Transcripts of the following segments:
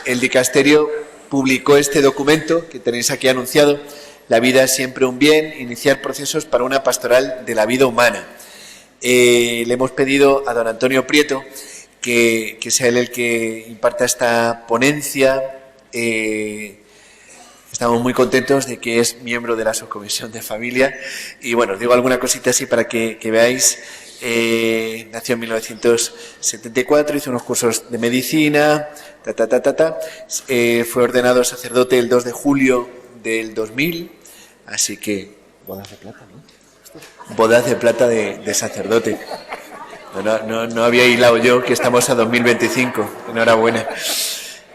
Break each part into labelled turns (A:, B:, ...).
A: el dicasterio publicó este documento que tenéis aquí anunciado, La vida es siempre un bien, iniciar procesos para una pastoral de la vida humana. Le hemos pedido a don Antonio Prieto que sea él el que imparta esta ponencia. Estamos muy contentos de que es miembro de la subcomisión de familia. Y bueno, os digo alguna cosita así para que veáis. Nació en 1974, hizo unos cursos de medicina, fue ordenado sacerdote el 2 de julio del 2000, así que bodas de plata, ¿no? Bodas de plata de sacerdote. No había hilado yo que estamos a 2025, enhorabuena.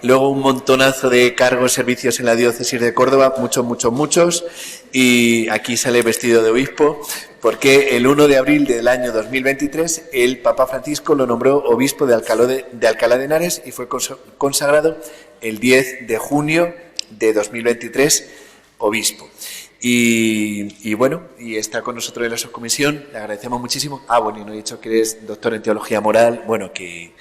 A: Luego un montonazo de cargos, servicios en la diócesis de Córdoba, muchos, y aquí sale vestido de obispo, porque el 1 de abril del año 2023 el Papa Francisco lo nombró obispo de Alcalá de Henares y fue consagrado el 10 de junio de 2023 obispo. Y bueno, y está con nosotros en la subcomisión, le agradecemos muchísimo. Bueno, y no he dicho que eres doctor en teología moral, bueno, que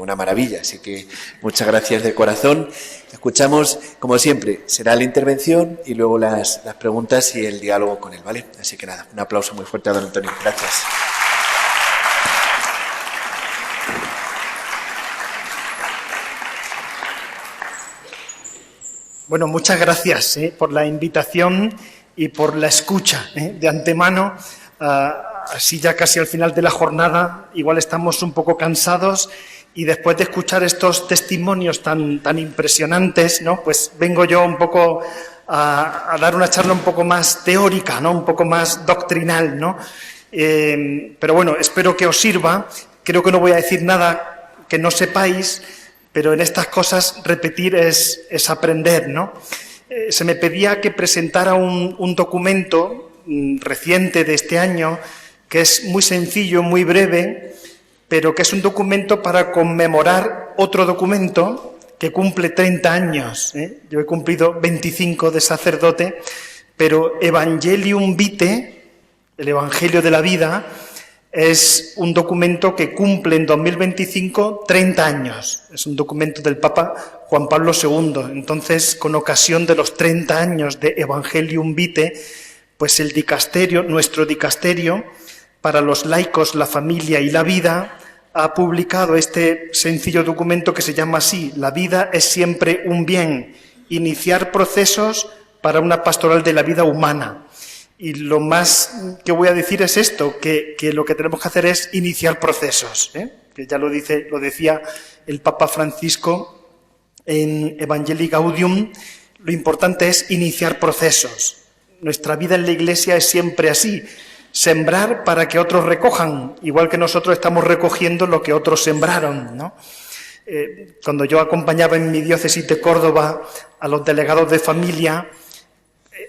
A: una maravilla, así que muchas gracias de corazón. Escuchamos, como siempre, será la intervención y luego las preguntas y el diálogo con él, ¿vale? Así que nada, un aplauso muy fuerte a don Antonio. Gracias.
B: Bueno, muchas gracias por la invitación y por la escucha de antemano. Así ya casi al final de la jornada, igual estamos un poco cansados. Y después de escuchar estos testimonios tan impresionantes, ¿no? Pues vengo yo un poco a dar una charla un poco más teórica, ¿no? Un poco más doctrinal, ¿no? Pero bueno, espero que os sirva. Creo que no voy a decir nada que no sepáis, pero en estas cosas repetir es aprender, ¿no? Se me pedía que presentara un documento reciente de este año, que es muy sencillo, muy breve, pero que es un documento para conmemorar otro documento que cumple 30 años. Yo he cumplido 25 de sacerdote, pero Evangelium Vitae, el Evangelio de la Vida, es un documento que cumple en 2025 30 años. Es un documento del Papa Juan Pablo II. Entonces, con ocasión de los 30 años de Evangelium Vitae, pues el dicasterio, nuestro dicasterio, para los laicos, la familia y la vida, ha publicado este sencillo documento que se llama así: La vida es siempre un bien, iniciar procesos para una pastoral de la vida humana. Y lo más que voy a decir es esto, que lo que tenemos que hacer es iniciar procesos, que ya lo decía el Papa Francisco en Evangelii Gaudium. Lo importante es iniciar procesos. Nuestra vida en la Iglesia es siempre así: sembrar para que otros recojan, igual que nosotros estamos recogiendo lo que otros sembraron, ¿no? Cuando yo acompañaba en mi diócesis de Córdoba a los delegados de familia,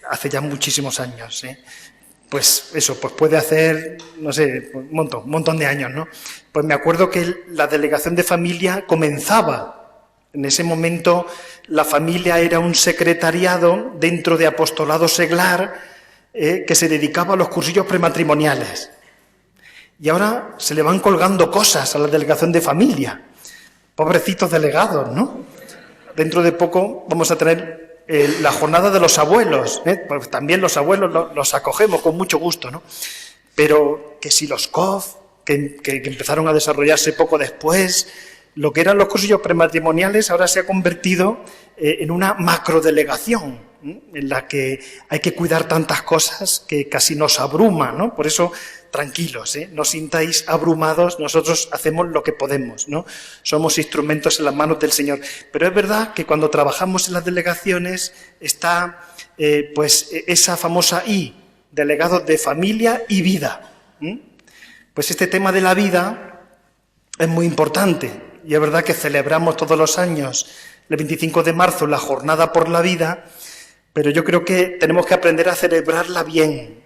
B: hace ya muchísimos años, pues eso, pues puede hacer, no sé, un montón de años, ¿no? Pues me acuerdo que la delegación de familia comenzaba. En ese momento la familia era un secretariado dentro de Apostolado Seglar, que se dedicaba a los cursillos prematrimoniales. Y ahora se le van colgando cosas a la delegación de familia. Pobrecitos delegados, ¿no? Dentro de poco vamos a tener la jornada de los abuelos, pues también los abuelos los acogemos con mucho gusto, ¿no? Pero que si los COF, que empezaron a desarrollarse poco después, lo que eran los cursillos prematrimoniales ahora se ha convertido en una macrodelegación, en la que hay que cuidar tantas cosas que casi nos abruma, ¿no? Por eso, tranquilos, no sintáis abrumados, nosotros hacemos lo que podemos, ¿no? Somos instrumentos en las manos del Señor. Pero es verdad que cuando trabajamos en las delegaciones está pues esa famosa I, delegados de familia y vida. Pues este tema de la vida es muy importante, y es verdad que celebramos todos los años, el 25 de marzo, la Jornada por la Vida, pero yo creo que tenemos que aprender a celebrarla bien,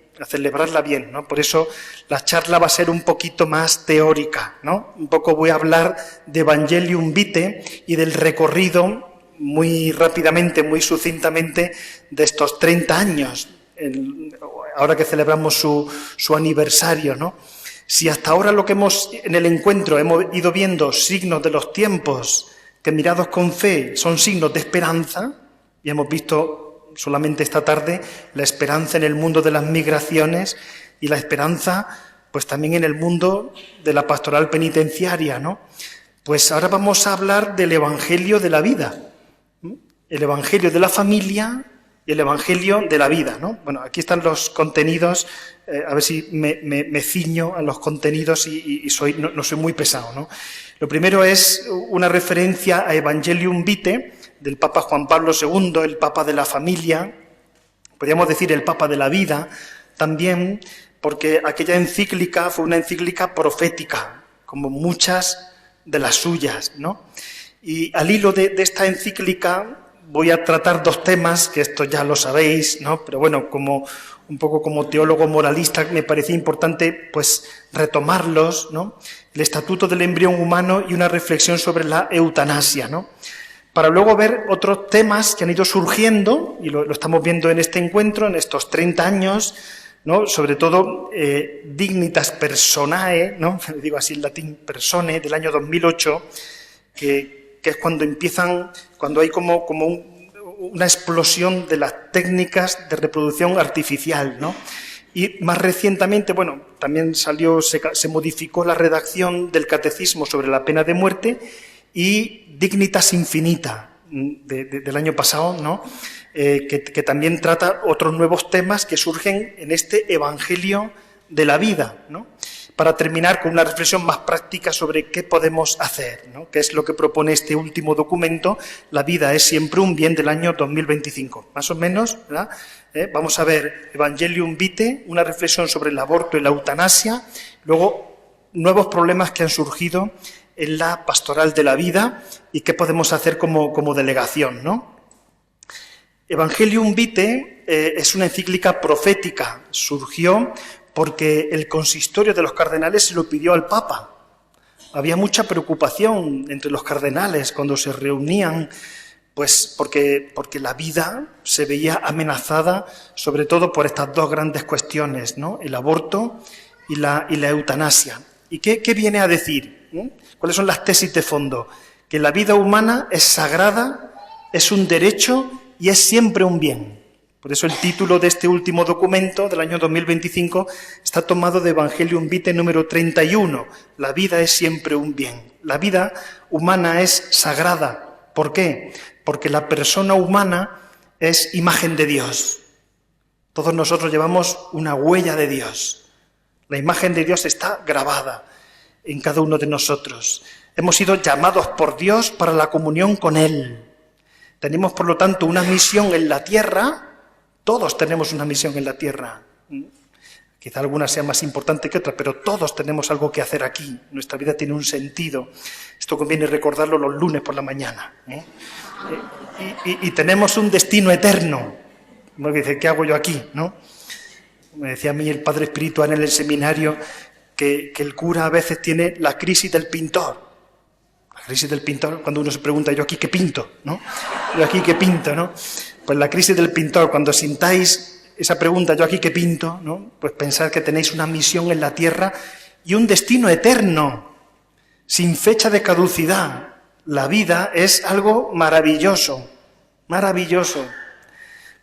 B: ¿no? Por eso la charla va a ser un poquito más teórica, ¿no? Un poco voy a hablar de Evangelium Vitae y del recorrido muy rápidamente, muy sucintamente, de estos 30 años, ahora que celebramos su aniversario, ¿no? Si hasta ahora en el encuentro hemos ido viendo signos de los tiempos que mirados con fe son signos de esperanza, y hemos visto solamente esta tarde la esperanza en el mundo de las migraciones y la esperanza pues también en el mundo de la pastoral penitenciaria, ¿no? Pues ahora vamos a hablar del Evangelio de la vida, el Evangelio de la familia y el Evangelio de la vida, ¿no? Bueno, aquí están los contenidos, a ver si me ciño a los contenidos y no soy muy pesado, ¿no? Lo primero es una referencia a Evangelium Vitae del Papa Juan Pablo II, el Papa de la familia, podríamos decir el Papa de la vida, también porque aquella encíclica fue una encíclica profética, como muchas de las suyas, ¿no? Y al hilo de esta encíclica voy a tratar dos temas, que esto ya lo sabéis, ¿no? Pero bueno, un poco como teólogo moralista me parecía importante pues retomarlos, ¿no? El estatuto del embrión humano y una reflexión sobre la eutanasia, ¿no? Para luego ver otros temas que han ido surgiendo, y lo estamos viendo en este encuentro, en estos 30 años, ¿no? Sobre todo Dignitas Personae, ¿no? Digo así en latín, Personae, del año 2008, que es cuando hay como una explosión de las técnicas de reproducción artificial, ¿no? Y más recientemente, bueno, también se modificó la redacción del Catecismo sobre la pena de muerte, y Dignitas Infinita del año pasado, ¿no? Que también trata otros nuevos temas que surgen en este Evangelio de la vida, ¿no? Para terminar con una reflexión más práctica sobre qué podemos hacer, ¿no? Qué es lo que propone este último documento, La vida es siempre un bien, del año 2025. Más o menos, ¿verdad? Vamos a ver Evangelium Vitae, una reflexión sobre el aborto y la eutanasia, luego nuevos problemas que han surgido en la pastoral de la vida y qué podemos hacer como delegación, ¿no? Evangelium Vitae es una encíclica profética, surgió porque el consistorio de los cardenales se lo pidió al Papa. Había mucha preocupación entre los cardenales cuando se reunían, pues porque la vida se veía amenazada, sobre todo por estas dos grandes cuestiones, ¿no? El aborto y la eutanasia. ¿Y qué viene a decir? ¿Cuáles son las tesis de fondo? Que la vida humana es sagrada, es un derecho y es siempre un bien. Por eso el título de este último documento del año 2025 está tomado de Evangelium Vitae número 31. La vida es siempre un bien. La vida humana es sagrada. ¿Por qué? Porque la persona humana es imagen de Dios. Todos nosotros llevamos una huella de Dios. La imagen de Dios está grabada en cada uno de nosotros. Hemos sido llamados por Dios para la comunión con Él. Tenemos, por lo tanto, una misión en la tierra. Todos tenemos una misión en la tierra. Quizá alguna sea más importante que otra, pero todos tenemos algo que hacer aquí. Nuestra vida tiene un sentido. Esto conviene recordarlo los lunes por la mañana, ¿eh? Y tenemos un destino eterno. Uno dice, ¿qué hago yo aquí? ¿No? Me decía a mí el padre espiritual en el seminario que el cura a veces tiene la crisis del pintor. La crisis del pintor, cuando uno se pregunta, ¿yo aquí qué pinto? ¿No? ¿Yo aquí qué pinto? ¿No? Pues la crisis del pintor, cuando sintáis esa pregunta, ¿yo aquí qué pinto? ¿No? Pues pensad que tenéis una misión en la tierra y un destino eterno, sin fecha de caducidad. La vida es algo maravilloso, maravilloso.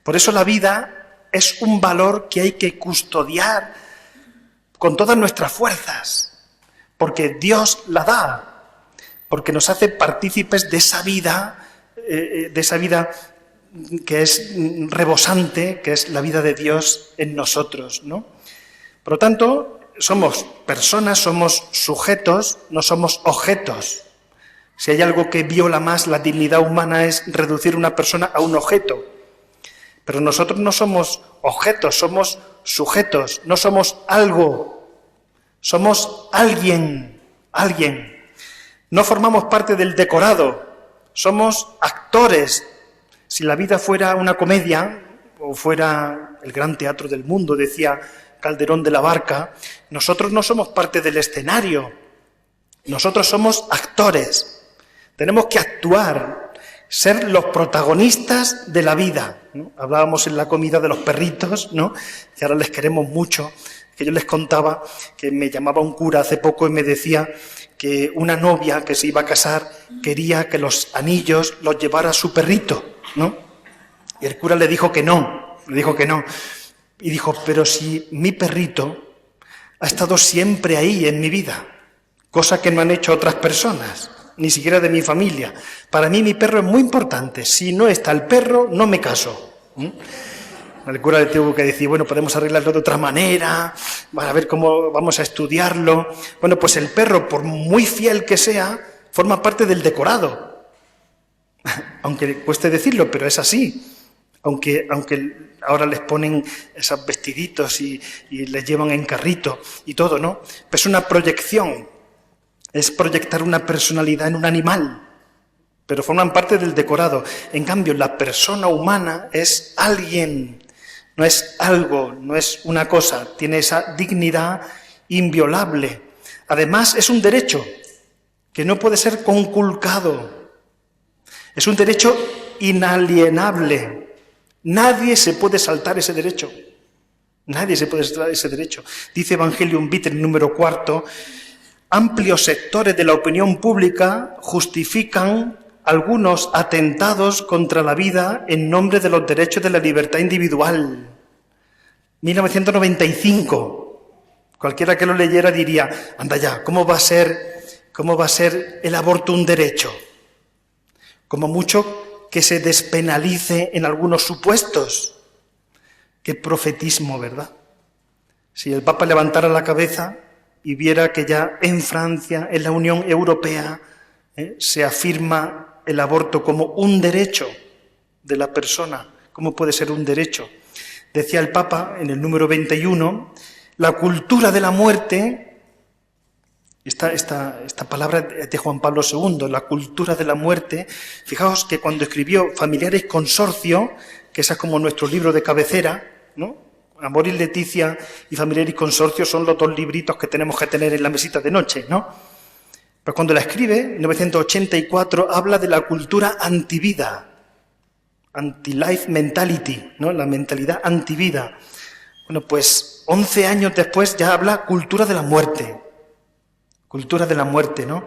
B: Por eso la vida es un valor que hay que custodiar con todas nuestras fuerzas, porque Dios la da, porque nos hace partícipes de esa vida que es rebosante, que es la vida de Dios en nosotros, ¿no? Por lo tanto, somos personas, somos sujetos, no somos objetos. Si hay algo que viola más la dignidad humana es reducir una persona a un objeto. Pero nosotros no somos objetos, somos sujetos, no somos algo, somos alguien. No formamos parte del decorado, somos actores. Si la vida fuera una comedia, o fuera el gran teatro del mundo, decía Calderón de la Barca, nosotros no somos parte del escenario, nosotros somos actores. Tenemos que actuar, ser los protagonistas de la vida, ¿no? Hablábamos en la comida de los perritos, ¿no? Que ahora les queremos mucho, que yo les contaba que me llamaba un cura hace poco y me decía que una novia que se iba a casar quería que los anillos los llevara su perrito, ¿no? Y el cura le dijo que no. Y dijo, pero si mi perrito ha estado siempre ahí en mi vida, cosa que no han hecho otras personas, ni siquiera de mi familia. Para mí mi perro es muy importante. Si no está el perro, no me caso. El cura le tuvo que decir, bueno, podemos arreglarlo de otra manera, a ver cómo vamos a estudiarlo. Bueno, pues el perro, por muy fiel que sea, forma parte del decorado. Aunque cueste decirlo, pero es así. Aunque ahora les ponen esos vestiditos y les llevan en carrito y todo, ¿no? Pero es una proyección, es proyectar una personalidad en un animal, pero forman parte del decorado. En cambio, la persona humana es alguien, no es algo, no es una cosa, tiene esa dignidad inviolable. Además, es un derecho que no puede ser conculcado, es un derecho inalienable. Nadie se puede saltar ese derecho. Nadie se puede saltar ese derecho. Dice Evangelium Vitae, número 4, amplios sectores de la opinión pública justifican algunos atentados contra la vida en nombre de los derechos de la libertad individual. 1995. Cualquiera que lo leyera diría, anda ya, ¿cómo va a ser el aborto un derecho? Como mucho que se despenalice en algunos supuestos. Qué profetismo, ¿verdad? Si el Papa levantara la cabeza y viera que ya en Francia, en la Unión Europea, se afirma el aborto como un derecho de la persona. ¿Cómo puede ser un derecho? Decía el Papa en el número 21, la cultura de la muerte. Esta palabra es de Juan Pablo II, la cultura de la muerte. Fijaos que cuando escribió Familiares Consorcio, que esa es como nuestro libro de cabecera, ¿no? Amor y Leticia y Familiares Consorcio son los 2 libritos que tenemos que tener en la mesita de noche, ¿no? Pero cuando la escribe, en 1984, habla de la cultura antivida, anti-life mentality, ¿no? La mentalidad antivida. Bueno, pues 11 años después ya habla cultura de la muerte. Cultura de la muerte, ¿no?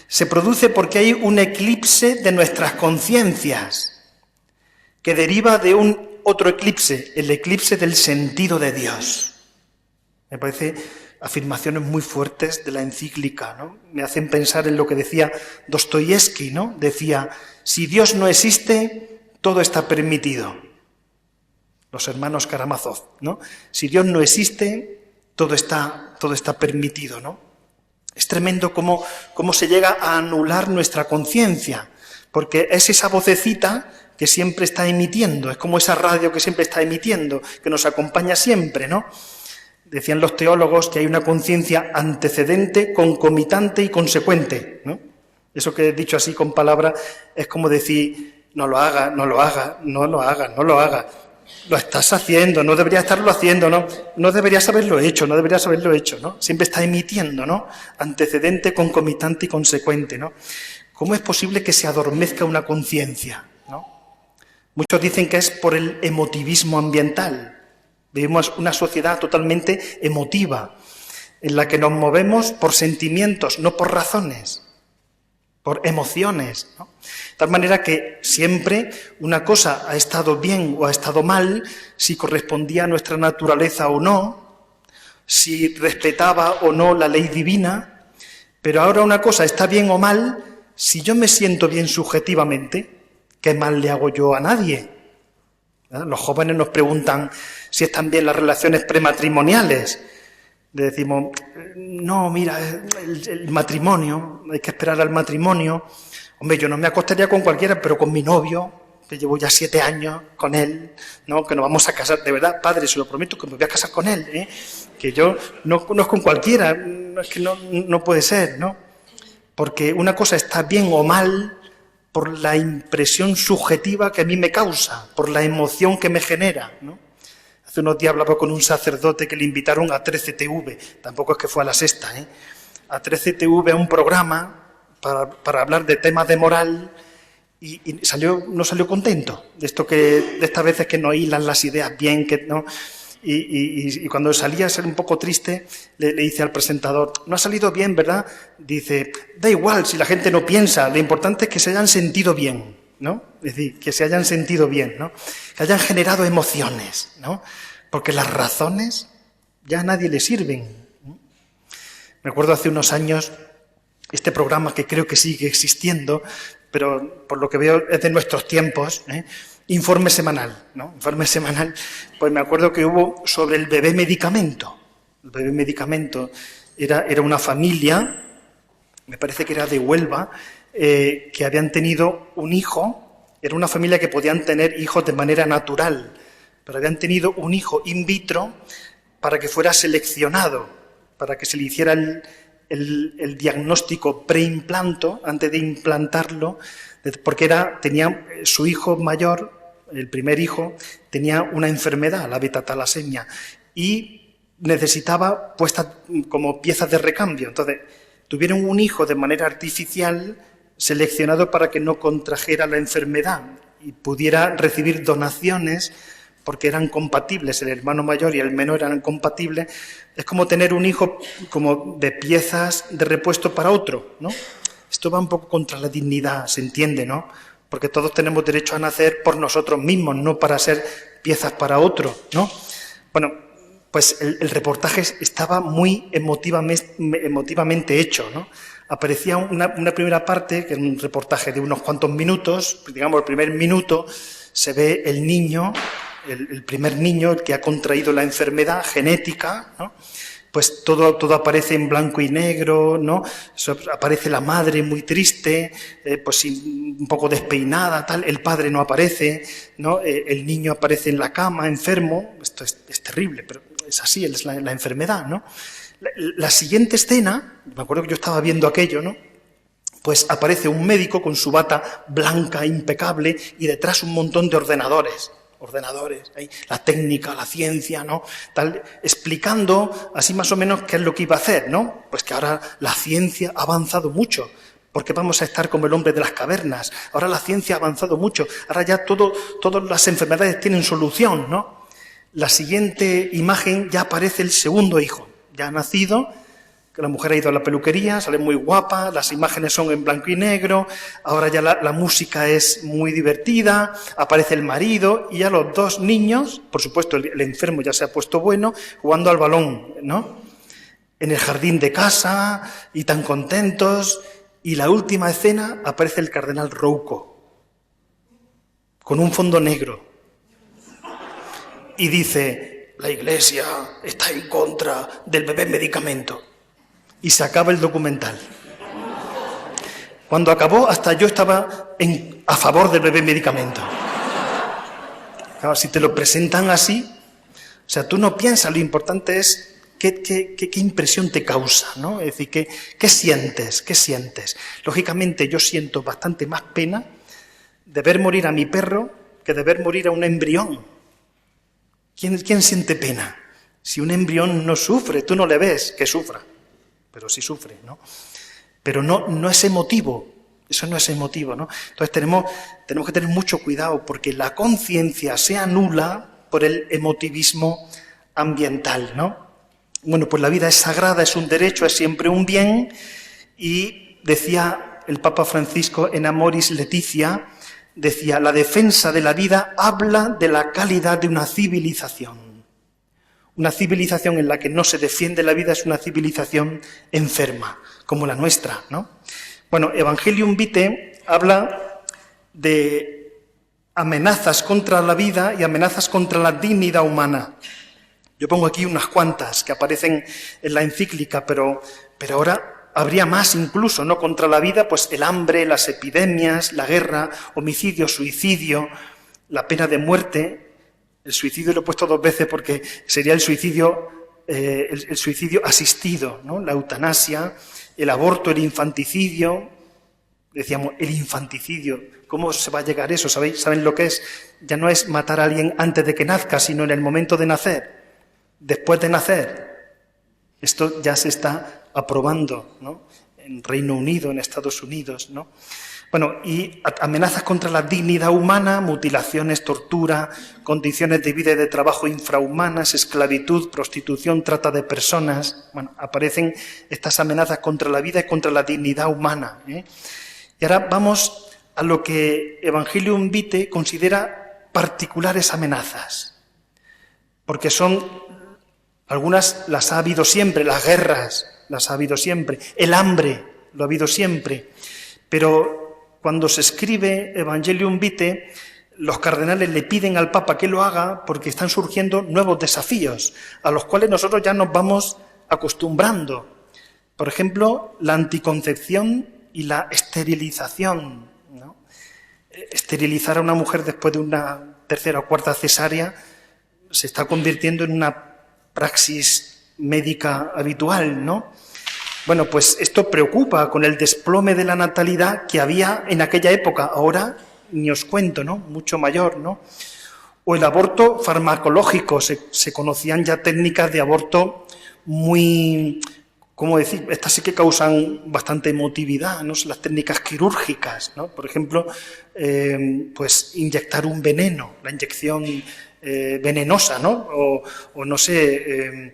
B: Se produce porque hay un eclipse de nuestras conciencias que deriva de un otro eclipse, el eclipse del sentido de Dios. Me parece afirmaciones muy fuertes de la encíclica, ¿no? Me hacen pensar en lo que decía Dostoyevsky, ¿no? Decía, si Dios no existe, todo está permitido. Los hermanos Karamazov, ¿no? Si Dios no existe, todo está permitido, ¿no? Es tremendo cómo se llega a anular nuestra conciencia, porque es esa vocecita que siempre está emitiendo, es como esa radio que siempre está emitiendo, que nos acompaña siempre, ¿no? Decían los teólogos que hay una conciencia antecedente, concomitante y consecuente, ¿no? Eso que he dicho así con palabras es como decir, no lo haga, no lo haga, no lo haga, no lo haga. Lo estás haciendo, no deberías estarlo haciendo, ¿no? No deberías haberlo hecho, no deberías haberlo hecho, ¿no? Siempre está emitiendo, ¿no? Antecedente, concomitante y consecuente, ¿no? ¿Cómo es posible que se adormezca una conciencia, ¿no? Muchos dicen que es por el emotivismo ambiental. Vivimos una sociedad totalmente emotiva, en la que nos movemos por sentimientos, no por razones, por emociones, ¿no? De tal manera que siempre una cosa ha estado bien o ha estado mal, si correspondía a nuestra naturaleza o no, si respetaba o no la ley divina, pero ahora una cosa está bien o mal, si yo me siento bien subjetivamente, ¿qué mal le hago yo a nadie? ¿No? Los jóvenes nos preguntan si están bien las relaciones prematrimoniales. Le decimos, no, mira, el matrimonio, hay que esperar al matrimonio. Hombre, yo no me acostaría con cualquiera, pero con mi novio, que llevo ya 7 años con él, ¿no? Que nos vamos a casar. De verdad, padre, se lo prometo que me voy a casar con él, ¿eh? Que yo no es con cualquiera, es que no puede ser, ¿no? Porque una cosa está bien o mal por la impresión subjetiva que a mí me causa, por la emoción que me genera, ¿no? Hace unos días hablaba con un sacerdote que le invitaron a 13TV, tampoco es que fue a la sexta, ¿eh? A 13TV, a un programa para hablar de temas de moral y no salió contento de esto de estas veces que no hilan las ideas bien, que no. Y cuando salía a ser un poco triste, le dice al presentador, no ha salido bien, ¿verdad? Dice, da igual si la gente no piensa, lo importante es que se hayan sentido bien, ¿no? Es decir, que se hayan sentido bien, ¿no? Que hayan generado emociones, ¿no? Porque las razones ya a nadie le sirven. Me acuerdo hace unos años, este programa que creo que sigue existiendo, pero por lo que veo es de nuestros tiempos, Informe semanal, ¿no? Informe semanal, pues me acuerdo que hubo sobre el bebé medicamento. El bebé medicamento era una familia, me parece que era de Huelva, que habían tenido un hijo, era una familia que podían tener hijos de manera natural, pero habían tenido un hijo in vitro para que fuera seleccionado, para que se le hiciera el diagnóstico preimplanto antes de implantarlo, porque tenía su hijo mayor, el primer hijo, tenía una enfermedad, la beta-talasemia, y necesitaba puestas como piezas de recambio. Entonces, tuvieron un hijo de manera artificial seleccionado para que no contrajera la enfermedad y pudiera recibir donaciones porque eran compatibles, el hermano mayor y el menor eran compatibles. Es como tener un hijo como de piezas de repuesto para otro, ¿no? Esto va un poco contra la dignidad, se entiende, ¿no? Porque todos tenemos derecho a nacer por nosotros mismos, no para ser piezas para otro, ¿no? Bueno, pues el reportaje estaba muy emotivamente hecho, ¿no? Aparecía una primera parte, que era un reportaje de unos cuantos minutos, digamos el primer minuto, se ve el niño, el primer niño, el que ha contraído la enfermedad genética, ¿no? Pues todo aparece en blanco y negro, ¿no? Aparece la madre muy triste, pues un poco despeinada, tal. El padre no aparece, ¿no? El niño aparece en la cama, enfermo. Esto es terrible, pero es así, es la enfermedad, ¿no? La siguiente escena, me acuerdo que yo estaba viendo aquello, ¿no? Pues aparece un médico con su bata blanca, impecable, y detrás un montón de ordenadores, ahí, la técnica, la ciencia, ¿no? Tal, explicando así más o menos qué es lo que iba a hacer, ¿no? Pues que ahora la ciencia ha avanzado mucho, porque vamos a estar como el hombre de las cavernas. Ahora la ciencia ha avanzado mucho, ahora ya todas las enfermedades tienen solución, ¿no? La siguiente imagen ya aparece el segundo hijo, ya ha nacido, que la mujer ha ido a la peluquería, sale muy guapa, las imágenes son en blanco y negro, ahora ya la música es muy divertida, aparece el marido y ya los dos niños, por supuesto el enfermo ya se ha puesto bueno, jugando al balón, ¿no? En el jardín de casa y tan contentos, y la última escena aparece el cardenal Rouco, con un fondo negro, y dice, la Iglesia está en contra del bebé medicamento. Y se acaba el documental. Cuando acabó, hasta yo estaba a favor del bebé medicamento. Claro, si te lo presentan así, o sea, tú no piensas, lo importante es qué impresión te causa, ¿no? Es decir, ¿qué sientes? Lógicamente, yo siento bastante más pena de ver morir a mi perro que de ver morir a un embrión. ¿Quién siente pena? Si un embrión no sufre, tú no le ves que sufra. Pero sí sufre, ¿no? Pero no es emotivo, eso no es emotivo, ¿no? Entonces tenemos que tener mucho cuidado porque la conciencia se anula por el emotivismo ambiental, ¿no? Bueno, pues la vida es sagrada, es un derecho, es siempre un bien, y decía el Papa Francisco en Amoris Laetitia, decía, la defensa de la vida habla de la calidad de una civilización. Una civilización en la que no se defiende la vida es una civilización enferma, como la nuestra, ¿no? Bueno, Evangelium Vitae habla de amenazas contra la vida y amenazas contra la dignidad humana. Yo pongo aquí unas cuantas que aparecen en la encíclica, pero ahora habría más incluso, ¿no? Contra la vida, pues el hambre, las epidemias, la guerra, homicidio, suicidio, la pena de muerte. El suicidio lo he puesto 2 veces porque sería el suicidio asistido, ¿no? La eutanasia, el aborto, el infanticidio. Decíamos, el infanticidio. ¿Cómo se va a llegar a eso? ¿Saben lo que es? Ya no es matar a alguien antes de que nazca, sino en el momento de nacer, después de nacer. Esto ya se está aprobando, ¿no? En Reino Unido, en Estados Unidos, ¿no? Bueno, y amenazas contra la dignidad humana, mutilaciones, tortura, condiciones de vida y de trabajo infrahumanas, esclavitud, prostitución, trata de personas. Bueno, aparecen estas amenazas contra la vida y contra la dignidad humana. Y ahora vamos a lo que Evangelium Vitae considera particulares amenazas, porque son, algunas las ha habido siempre, las guerras las ha habido siempre, el hambre lo ha habido siempre, pero cuando se escribe Evangelium Vitae, los cardenales le piden al Papa que lo haga porque están surgiendo nuevos desafíos a los cuales nosotros ya nos vamos acostumbrando. Por ejemplo, la anticoncepción y la esterilización, ¿no? Esterilizar a una mujer después de una tercera o cuarta cesárea se está convirtiendo en una praxis médica habitual, ¿no? Bueno, pues esto preocupa con el desplome de la natalidad que había en aquella época. Ahora ni os cuento, ¿no? Mucho mayor, ¿no? O el aborto farmacológico. Se conocían ya técnicas de aborto muy, ¿cómo decir? Estas sí que causan bastante emotividad, ¿no? Son las técnicas quirúrgicas, ¿no? Por ejemplo, pues inyectar un veneno, la inyección venenosa, ¿no? O no sé,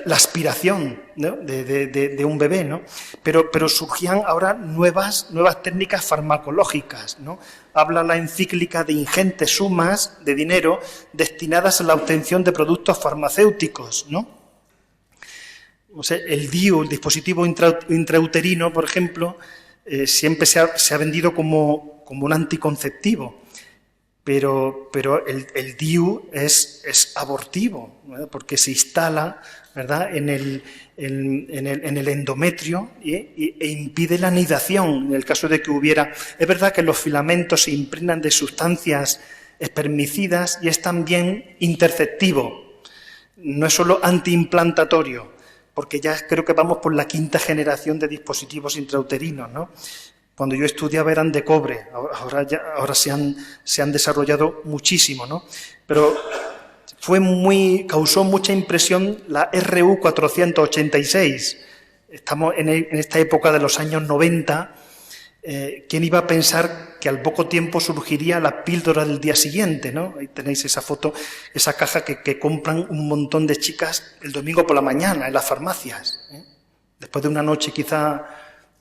B: la aspiración, ¿no? de un bebé, ¿no? Pero surgían ahora nuevas técnicas farmacológicas, ¿no? Habla la encíclica de ingentes sumas de dinero destinadas a la obtención de productos farmacéuticos, ¿no? O sea, el DIU, el dispositivo intrauterino, por ejemplo, siempre se ha vendido como un anticonceptivo. Pero el DIU es abortivo, ¿verdad? Porque se instala, ¿verdad?, en el endometrio e impide la anidación en el caso de que hubiera. Es verdad que los filamentos se impregnan de sustancias espermicidas y es también interceptivo, no es solo antiimplantatorio, porque ya creo que vamos por la 5ª generación de dispositivos intrauterinos, ¿no? Cuando yo estudiaba eran de cobre, ahora se han desarrollado muchísimo, ¿no? Pero causó mucha impresión la RU 486. Estamos en esta época de los años 90. ¿Quién iba a pensar que al poco tiempo surgiría la píldora del día siguiente, ¿no? Ahí tenéis esa foto, esa caja que compran un montón de chicas el domingo por la mañana en las farmacias, ¿eh? Después de una noche quizá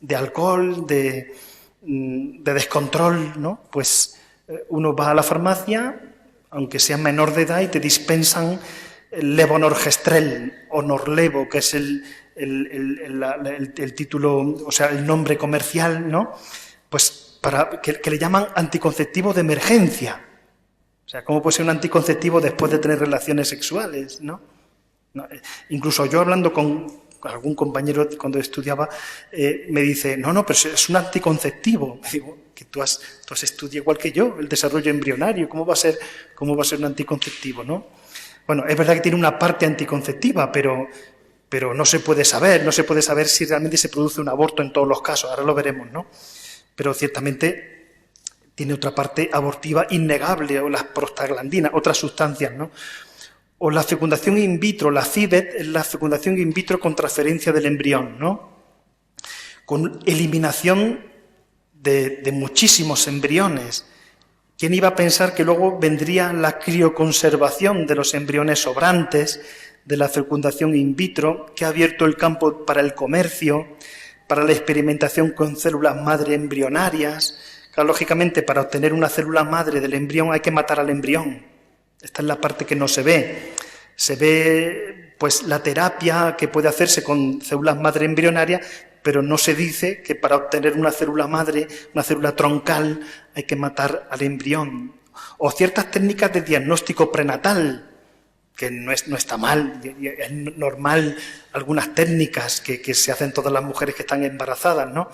B: de alcohol, de descontrol, ¿no? Pues uno va a la farmacia, aunque sea menor de edad, y te dispensan el levonorgestrel o Norlevo, que es el título, o sea, el nombre comercial, ¿no? Pues para que le llaman anticonceptivo de emergencia. O sea, ¿cómo puede ser un anticonceptivo después de tener relaciones sexuales, ¿no? Incluso yo hablando con algún compañero cuando estudiaba, me dice, no, pero es un anticonceptivo. Me digo, que tú has estudiado igual que yo, el desarrollo embrionario, ¿cómo va a ser un anticonceptivo, no? Bueno, es verdad que tiene una parte anticonceptiva, pero no se puede saber si realmente se produce un aborto en todos los casos, ahora lo veremos, ¿no? Pero ciertamente tiene otra parte abortiva innegable, o las prostaglandinas, otras sustancias, ¿no? O la fecundación in vitro, la FIVET, es la fecundación in vitro con transferencia del embrión, ¿no? Con eliminación de muchísimos embriones. ¿Quién iba a pensar que luego vendría la crioconservación de los embriones sobrantes, de la fecundación in vitro, que ha abierto el campo para el comercio, para la experimentación con células madre embrionarias? Claro, lógicamente, para obtener una célula madre del embrión hay que matar al embrión. Esta es la parte que no se ve. Se ve, pues, la terapia que puede hacerse con células madre embrionarias, pero no se dice que para obtener una célula madre, una célula troncal, hay que matar al embrión. O ciertas técnicas de diagnóstico prenatal, que no está mal, es normal algunas técnicas que se hacen todas las mujeres que están embarazadas, ¿no?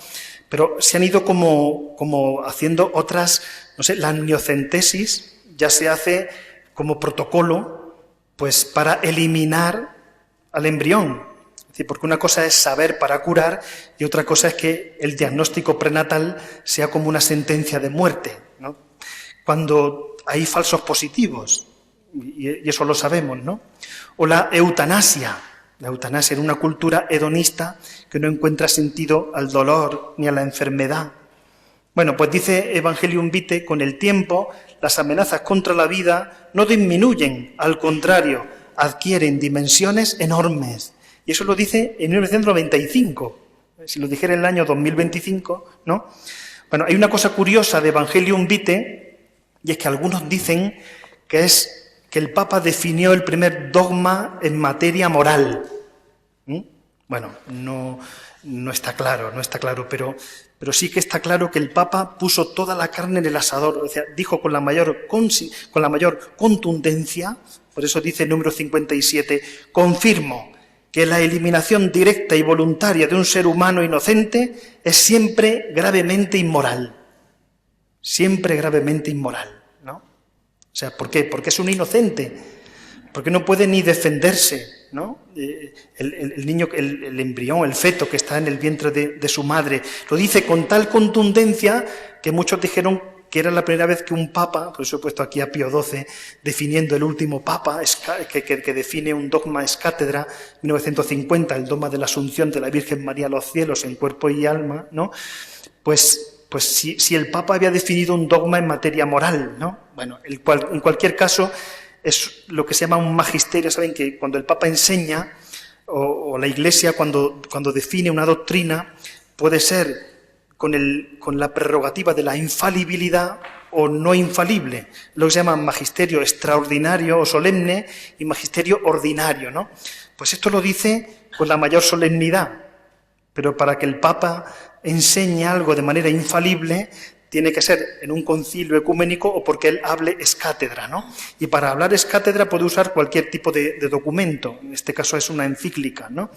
B: Pero se han ido como haciendo otras, no sé, la amniocentesis ya se hace como protocolo, pues para eliminar al embrión. Es decir, porque una cosa es saber para curar y otra cosa es que el diagnóstico prenatal sea como una sentencia de muerte, ¿no? Cuando hay falsos positivos, y eso lo sabemos, ¿no? O la eutanasia en una cultura hedonista que no encuentra sentido al dolor ni a la enfermedad. Bueno, pues dice Evangelium Vitae, con el tiempo las amenazas contra la vida no disminuyen, al contrario, adquieren dimensiones enormes. Y eso lo dice en 1995. Si lo dijera en el año 2025, ¿no? Bueno, hay una cosa curiosa de Evangelium Vitae, y es que algunos dicen que es que el Papa definió el primer dogma en materia moral. Bueno, no está claro, pero sí que está claro que el Papa puso toda la carne en el asador, o sea, dijo con la mayor contundencia, por eso dice el número 57, confirmo que la eliminación directa y voluntaria de un ser humano inocente es siempre gravemente inmoral. Siempre gravemente inmoral, ¿no? O sea, ¿por qué? Porque es un inocente, porque no puede ni defenderse, ¿no? El niño, el embrión, el feto que está en el vientre de su madre, lo dice con tal contundencia que muchos dijeron que era la primera vez que un papa, por eso he puesto aquí a Pío XII, definiendo el último papa, que define un dogma ex cátedra, 1950, el dogma de la Asunción de la Virgen María a los cielos en cuerpo y alma, ¿no? Pues si el papa había definido un dogma en materia moral, ¿no? Bueno, en cualquier caso, es lo que se llama un magisterio. Saben que cuando el Papa enseña, o la Iglesia cuando define una doctrina, puede ser con la prerrogativa de la infalibilidad o no infalible. Lo que se llama magisterio extraordinario o solemne y magisterio ordinario, ¿no? Pues esto lo dice con la mayor solemnidad, pero para que el Papa enseñe algo de manera infalible, tiene que ser en un concilio ecuménico o porque él hable ex cátedra, ¿no? Y para hablar ex cátedra puede usar cualquier tipo de documento, en este caso es una encíclica, ¿no?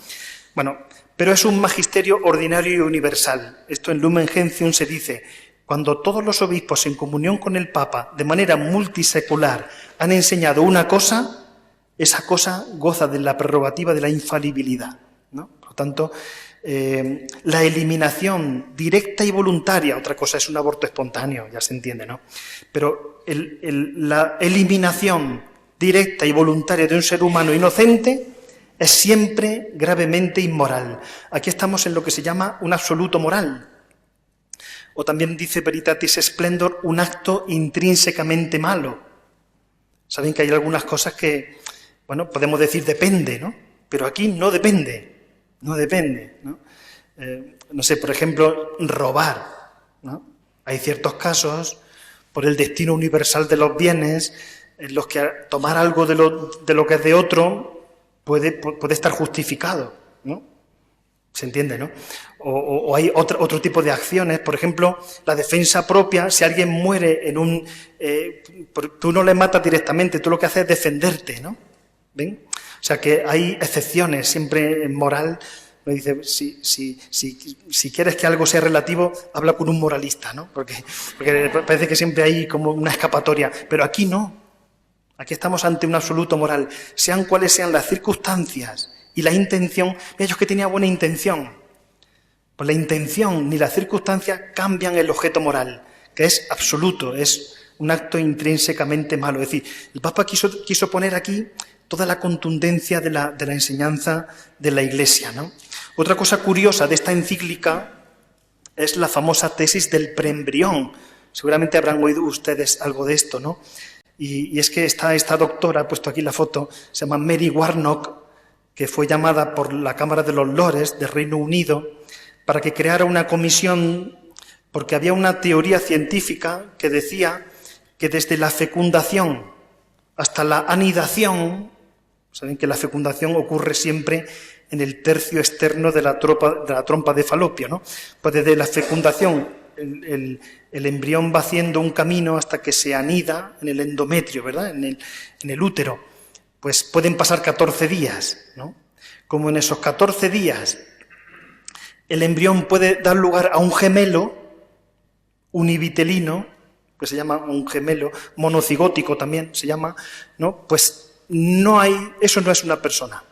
B: Bueno, pero es un magisterio ordinario y universal. Esto en Lumen Gentium se dice, cuando todos los obispos en comunión con el Papa, de manera multisecular, han enseñado una cosa, esa cosa goza de la prerrogativa de la infalibilidad, ¿no? Por lo tanto, la eliminación directa y voluntaria, otra cosa es un aborto espontáneo, ya se entiende, ¿no? Pero la eliminación directa y voluntaria de un ser humano inocente es siempre gravemente inmoral. Aquí estamos en lo que se llama un absoluto moral. O también dice Veritatis Splendor, un acto intrínsecamente malo. Saben que hay algunas cosas que, bueno, podemos decir depende, ¿no? Pero aquí no depende. No depende, ¿no? No sé, por ejemplo, robar, ¿no? Hay ciertos casos, por el destino universal de los bienes, en los que tomar algo de lo que es de otro puede estar justificado, ¿no? ¿Se entiende, no? O hay otro tipo de acciones, por ejemplo, la defensa propia. Si alguien muere tú no le matas directamente, tú lo que haces es defenderte, ¿no? ¿Ven? O sea que hay excepciones, siempre en moral. Me dice, si quieres que algo sea relativo, habla con un moralista, ¿no? Porque parece que siempre hay como una escapatoria. Pero aquí no. Aquí estamos ante un absoluto moral. Sean cuales sean las circunstancias y la intención. Mira, yo es que tenía buena intención. Pues la intención ni las circunstancias cambian el objeto moral, que es absoluto, es un acto intrínsecamente malo. Es decir, el Papa quiso poner aquí toda la contundencia de la enseñanza de la Iglesia, ¿no? Otra cosa curiosa de esta encíclica es la famosa tesis del preembrión. Seguramente habrán oído ustedes algo de esto, ¿no? Y es que esta doctora, he puesto aquí la foto, se llama Mary Warnock, que fue llamada por la Cámara de los Lores del Reino Unido para que creara una comisión, porque había una teoría científica que decía que desde la fecundación hasta la anidación, saben que la fecundación ocurre siempre en el tercio externo de la trompa de Falopio, ¿no? Pues desde la fecundación el embrión va haciendo un camino hasta que se anida en el endometrio, ¿verdad? En el útero. Pues pueden pasar 14 días, ¿no? Como en esos 14 días el embrión puede dar lugar a un gemelo univitelino, que se llama un gemelo monocigótico también se llama, ¿no? Pues eso no es una persona.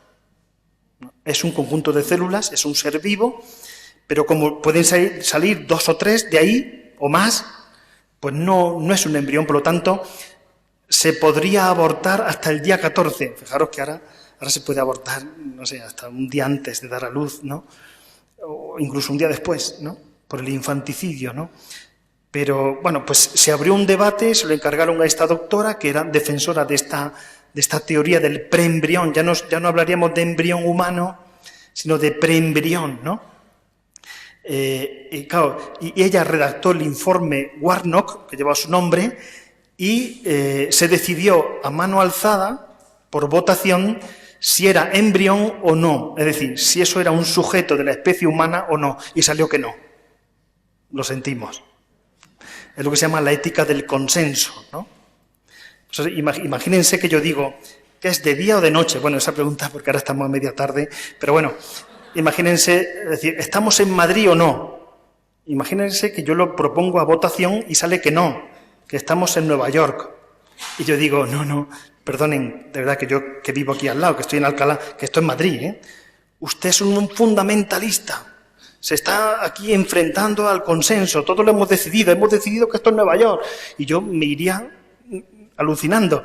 B: Es un conjunto de células, es un ser vivo, pero como pueden salir 2 o 3 de ahí o más, pues no es un embrión. Por lo tanto, se podría abortar hasta el día 14. Fijaros que ahora se puede abortar, no sé, hasta un día antes de dar a luz, ¿no? O incluso un día después, ¿no? Por el infanticidio, ¿no? Pero, bueno, pues se abrió un debate, se lo encargaron a esta doctora, que era defensora de esta teoría del preembrión. Ya no hablaríamos de embrión humano, sino de preembrión, ¿no? Y ella redactó el informe Warnock, que lleva su nombre, y se decidió a mano alzada, por votación, si era embrión o no. Es decir, si eso era un sujeto de la especie humana o no. Y salió que no. Lo sentimos. Es lo que se llama la ética del consenso, ¿no? Imagínense que yo digo, ¿qué es de día o de noche? Bueno, esa pregunta porque ahora estamos a media tarde, pero bueno, imagínense, es decir, ¿estamos en Madrid o no? Imagínense que yo lo propongo a votación y sale que no, que estamos en Nueva York. Y yo digo, no, perdonen, de verdad que yo que vivo aquí al lado, que estoy en Alcalá, que esto es Madrid, ¿eh? Usted es un fundamentalista. Se está aquí enfrentando al consenso, todos lo hemos decidido que esto es Nueva York. Y yo me iría alucinando.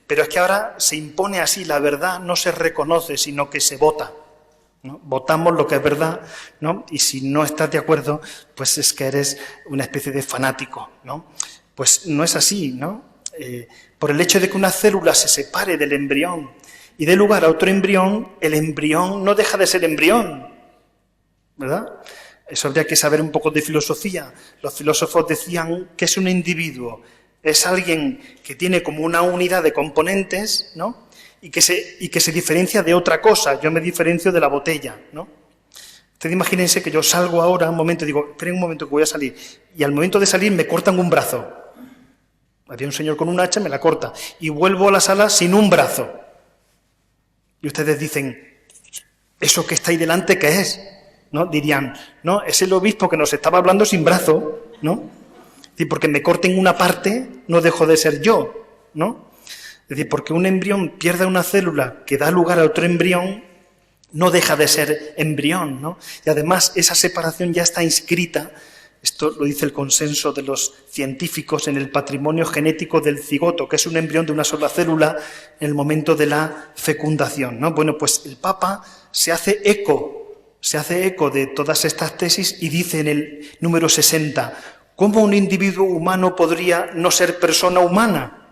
B: Pero es que ahora se impone así, la verdad no se reconoce, sino que se vota, ¿no? Votamos lo que es verdad, ¿no? Y si no estás de acuerdo, pues es que eres una especie de fanático, ¿no? Pues no es así, ¿no? Por el hecho de que una célula se separe del embrión y dé lugar a otro embrión, el embrión no deja de ser embrión, ¿verdad? Eso habría que saber un poco de filosofía. Los filósofos decían que es un individuo, es alguien que tiene como una unidad de componentes, ¿no? Y que se diferencia de otra cosa. Yo me diferencio de la botella, ¿no? Ustedes imagínense que yo salgo ahora un momento y digo, esperen un momento que voy a salir. Y al momento de salir me cortan un brazo. Había un señor con un hacha, me la corta. Y vuelvo a la sala sin un brazo. Y ustedes dicen, ¿eso que está ahí delante qué es? ¿No? Dirían, no, es el obispo que nos estaba hablando sin brazo, ¿no? Es decir, porque me corten una parte, no dejo de ser yo, ¿no? Es decir, porque un embrión pierde una célula que da lugar a otro embrión, no deja de ser embrión, ¿no? Y además esa separación ya está inscrita, esto lo dice el consenso de los científicos, en el patrimonio genético del cigoto, que es un embrión de una sola célula en el momento de la fecundación, ¿no? Bueno, pues el Papa se hace eco de todas estas tesis y dice en el número 60, ¿cómo un individuo humano podría no ser persona humana?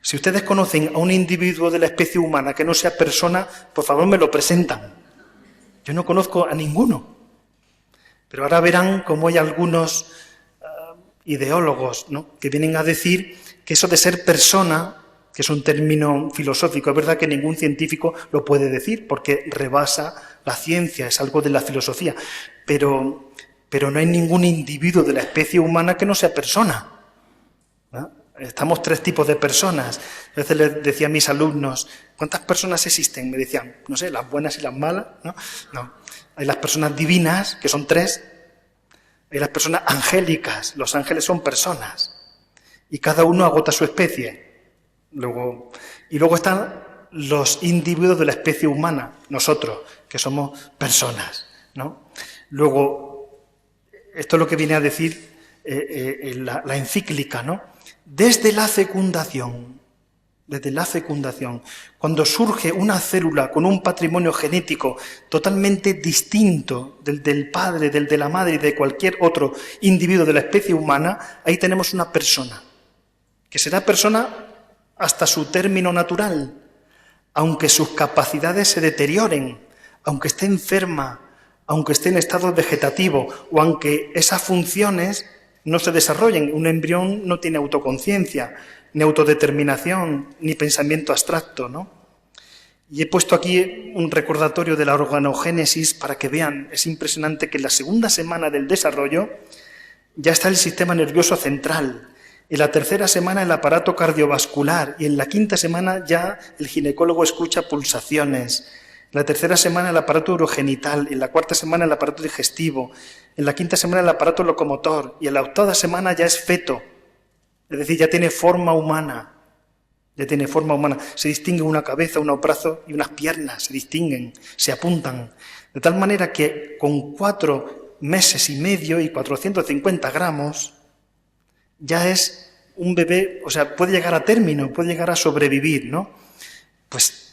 B: Si ustedes conocen a un individuo de la especie humana que no sea persona, por favor me lo presentan. Yo no conozco a ninguno. Pero ahora verán cómo hay algunos ideólogos, ¿no?, que vienen a decir que eso de ser persona, que es un término filosófico, es verdad que ningún científico lo puede decir porque rebasa la ciencia, es algo de la filosofía, pero no hay ningún individuo de la especie humana que no sea persona, ¿no? Estamos tres tipos de personas. A veces les decía a mis alumnos, ¿cuántas personas existen? Me decían, no sé, las buenas y las malas, ¿no? No. Hay las personas divinas, que son tres. Hay las personas angélicas, los ángeles son personas. Y cada uno agota su especie. Luego están los individuos de la especie humana, nosotros, que somos personas, ¿no? Luego, esto es lo que viene a decir la encíclica, ¿no? Desde la fecundación, cuando surge una célula con un patrimonio genético totalmente distinto del padre, del de la madre y de cualquier otro individuo de la especie humana, ahí tenemos una persona, que será persona hasta su término natural, aunque sus capacidades se deterioren, aunque esté enferma, aunque esté en estado vegetativo o aunque esas funciones no se desarrollen. Un embrión no tiene autoconciencia, ni autodeterminación, ni pensamiento abstracto, ¿no? Y he puesto aquí un recordatorio de la organogénesis para que vean, es impresionante que en la segunda semana del desarrollo ya está el sistema nervioso central, en la tercera semana el aparato cardiovascular y en la quinta semana ya el ginecólogo escucha pulsaciones. En la tercera semana el aparato urogenital, en la cuarta semana el aparato digestivo, en la quinta semana el aparato locomotor y en la octava semana ya es feto, es decir, ya tiene forma humana, se distingue una cabeza, unos brazos y unas piernas, se distinguen, se apuntan, de tal manera que con 4 meses y medio y 450 gramos ya es un bebé, o sea, puede llegar a término, puede llegar a sobrevivir, ¿no? Pues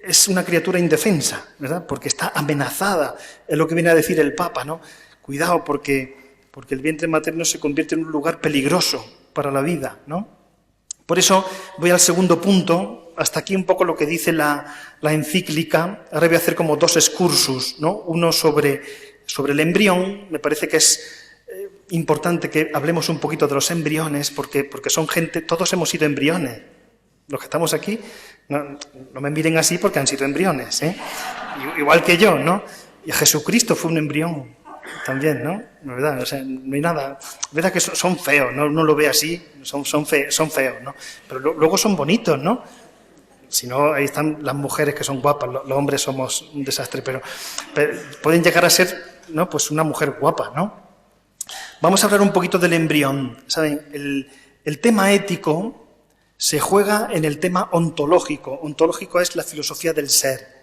B: es una criatura indefensa, ¿verdad? Porque está amenazada, es lo que viene a decir el Papa, ¿no? Cuidado, porque porque el vientre materno se convierte en un lugar peligroso para la vida, ¿no? Por eso voy al segundo punto, hasta aquí un poco lo que dice la encíclica. Ahora voy a hacer como dos excursus, ¿no? Uno sobre el embrión. Me parece que es importante que hablemos un poquito de los embriones, porque son gente, todos hemos sido embriones. Los que estamos aquí, no me miren así porque han sido embriones, ¿eh? Igual que yo, ¿no? Y Jesucristo fue un embrión también, ¿no? ¿Verdad? O sea, no hay nada. ¿Verdad que son feos? ¿No? Uno lo ve así, son feos, ¿no? Pero luego son bonitos, ¿no? Si no, ahí están las mujeres que son guapas, los hombres somos un desastre, pero pueden llegar a ser, ¿no? Pues una mujer guapa, ¿no? Vamos a hablar un poquito del embrión. ¿Saben? El tema ético se juega en el tema ontológico. Ontológico es la filosofía del ser.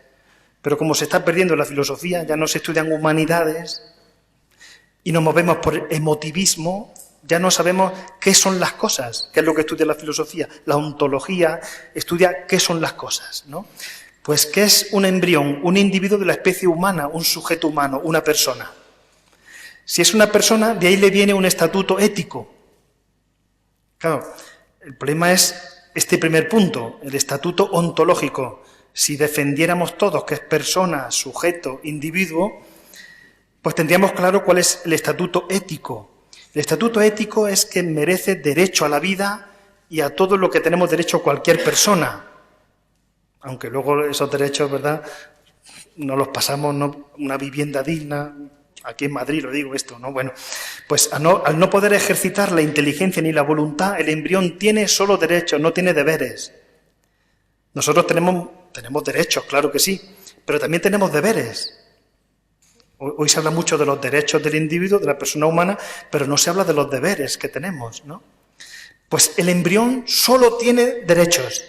B: Pero como se está perdiendo la filosofía, ya no se estudian humanidades y nos movemos por emotivismo, ya no sabemos qué son las cosas, qué es lo que estudia la filosofía. La ontología estudia qué son las cosas, ¿no? Pues, ¿qué es un embrión? Un individuo de la especie humana, un sujeto humano, una persona. Si es una persona, de ahí le viene un estatuto ético. Claro, el problema es este primer punto, el estatuto ontológico. Si defendiéramos todos que es persona, sujeto, individuo, pues tendríamos claro cuál es el estatuto ético. El estatuto ético es que merece derecho a la vida y a todo lo que tenemos derecho cualquier persona. Aunque luego esos derechos, ¿verdad?, no los pasamos, ¿no? Una vivienda digna. Aquí en Madrid lo digo esto, ¿no? Bueno, pues al no poder ejercitar la inteligencia ni la voluntad, el embrión tiene solo derechos, no tiene deberes. Nosotros tenemos derechos, claro que sí, pero también tenemos deberes. Hoy se habla mucho de los derechos del individuo, de la persona humana, pero no se habla de los deberes que tenemos, ¿no? Pues el embrión solo tiene derechos,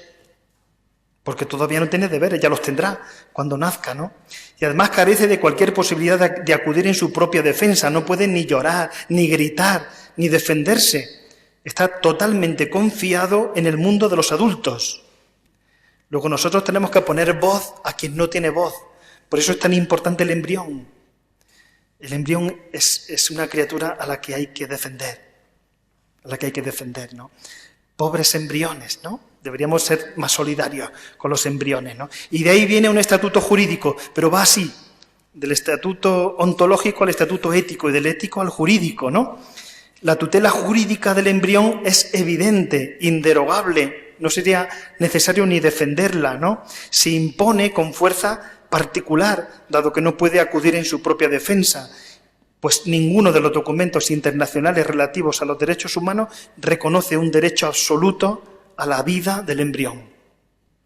B: porque todavía no tiene deberes, ya los tendrá cuando nazca, ¿no? Y además carece de cualquier posibilidad de acudir en su propia defensa, no puede ni llorar, ni gritar, ni defenderse. Está totalmente confiado en el mundo de los adultos. Luego nosotros tenemos que poner voz a quien no tiene voz. Por eso es tan importante el embrión. El embrión es una criatura a la que hay que defender. ¿No? Pobres embriones, ¿no? Deberíamos ser más solidarios con los embriones, ¿no? Y de ahí viene un estatuto jurídico, pero va así, del estatuto ontológico al estatuto ético y del ético al jurídico, ¿no? La tutela jurídica del embrión es evidente, inderogable, no sería necesario ni defenderla, ¿no? Se impone con fuerza particular, dado que no puede acudir en su propia defensa, pues ninguno de los documentos internacionales relativos a los derechos humanos reconoce un derecho absoluto a la vida del embrión.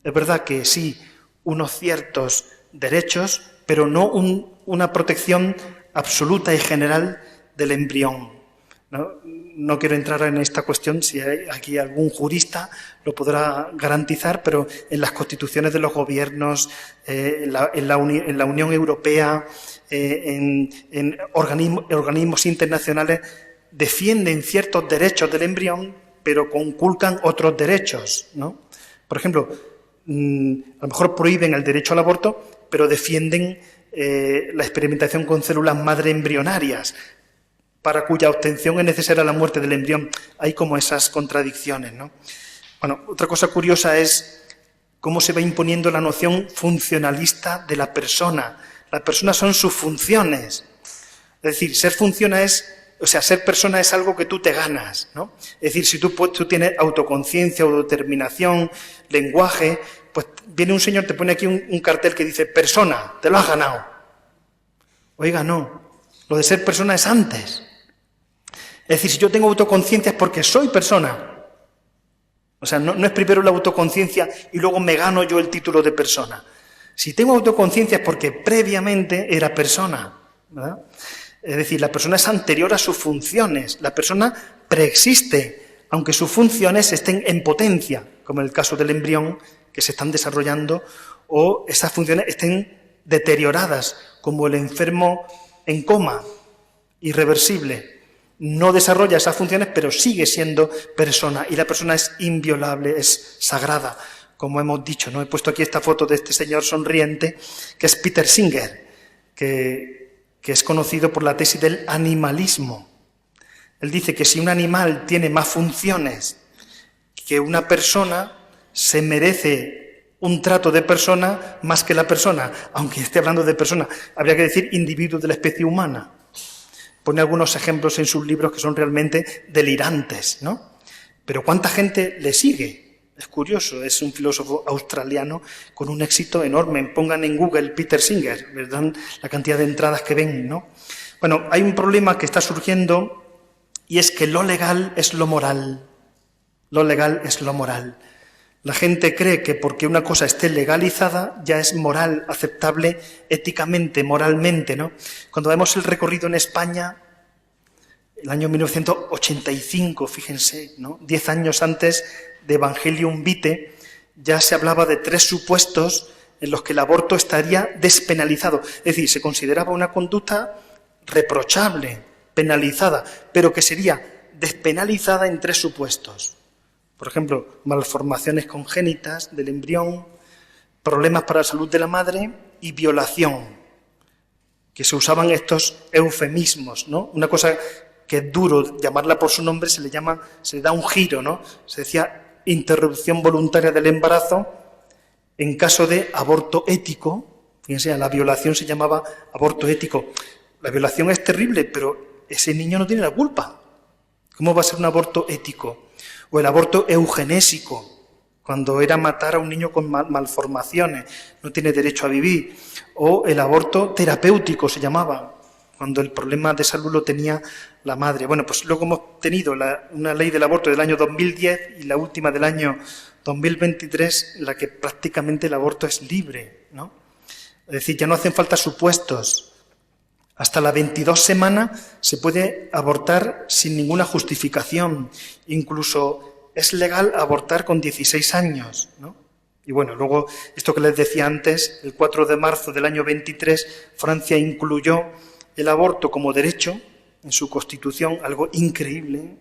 B: Es verdad que sí, unos ciertos derechos, pero no una protección absoluta y general del embrión. No quiero entrar en esta cuestión, si hay aquí algún jurista lo podrá garantizar, pero en las constituciones de los gobiernos, en la Unión Europea, en organismos internacionales, defienden ciertos derechos del embrión, pero conculcan otros derechos, ¿no? Por ejemplo, a lo mejor prohíben el derecho al aborto, pero defienden la experimentación con células madre embrionarias, para cuya obtención es necesaria la muerte del embrión. Hay como esas contradicciones, ¿no? Bueno, otra cosa curiosa es cómo se va imponiendo la noción funcionalista de la persona. La persona son sus funciones. Es decir, ser persona es algo que tú te ganas, ¿no? Es decir, si tú tienes autoconciencia, autodeterminación, lenguaje, pues viene un señor, te pone aquí un cartel que dice persona, te lo has ganado. Oiga, no. Lo de ser persona es antes. Es decir, si yo tengo autoconciencia es porque soy persona. O sea, no es primero la autoconciencia y luego me gano yo el título de persona. Si tengo autoconciencia es porque previamente era persona, ¿verdad? Es decir, la persona es anterior a sus funciones. La persona preexiste, aunque sus funciones estén en potencia, como en el caso del embrión, que se están desarrollando, o esas funciones estén deterioradas, como el enfermo en coma, irreversible. No desarrolla esas funciones, pero sigue siendo persona. Y la persona es inviolable, es sagrada, como hemos dicho, ¿no? He puesto aquí esta foto de este señor sonriente, que es Peter Singer, que es conocido por la tesis del animalismo. Él dice que si un animal tiene más funciones que una persona, se merece un trato de persona más que la persona. Aunque esté hablando de persona, habría que decir individuo de la especie humana. Pone algunos ejemplos en sus libros que son realmente delirantes, ¿no? Pero ¿cuánta gente le sigue? Es curioso, es un filósofo australiano con un éxito enorme. Pongan en Google Peter Singer, ¿verdad? La cantidad de entradas que ven, ¿no? Bueno, hay un problema que está surgiendo y es que lo legal es lo moral. Lo legal es lo moral. La gente cree que porque una cosa esté legalizada ya es moral, aceptable éticamente, moralmente, ¿no? Cuando vemos el recorrido en España, el año 1985, fíjense, ¿no? 10 años antes de Evangelium Vitae, ya se hablaba de 3 supuestos en los que el aborto estaría despenalizado. Es decir, se consideraba una conducta reprochable, penalizada, pero que sería despenalizada en 3 supuestos. Por ejemplo, malformaciones congénitas del embrión, problemas para la salud de la madre y violación, que se usaban estos eufemismos, ¿no? Una cosa que es duro llamarla por su nombre, se le da un giro, ¿no? Se decía interrupción voluntaria del embarazo en caso de aborto ético. Fíjense, a la violación se llamaba aborto ético. La violación es terrible, pero ese niño no tiene la culpa. ¿Cómo va a ser un aborto ético? O el aborto eugenésico, cuando era matar a un niño con malformaciones, no tiene derecho a vivir. O el aborto terapéutico se llamaba, cuando el problema de salud lo tenía la madre. Bueno, pues luego hemos tenido una ley del aborto del año 2010 y la última del año 2023, en la que prácticamente el aborto es libre, ¿no? Es decir, ya no hacen falta supuestos. Hasta la 22 semana se puede abortar sin ninguna justificación. Incluso es legal abortar con 16 años, ¿no? Y bueno, luego, esto que les decía antes, el 4 de marzo del año 23, Francia incluyó el aborto como derecho en su Constitución, algo increíble,